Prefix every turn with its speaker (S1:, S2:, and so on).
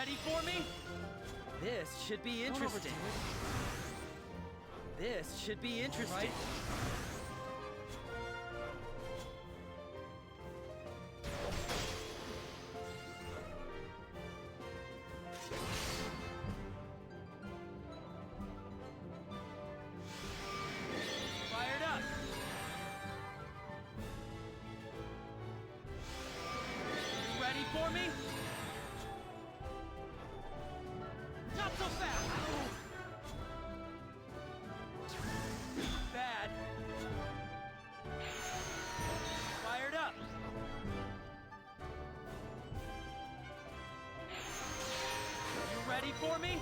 S1: ready for me? This should be interesting. This should be interesting. Fired up. You ready for me? Not so fast! Bad. Fired up. You ready for me?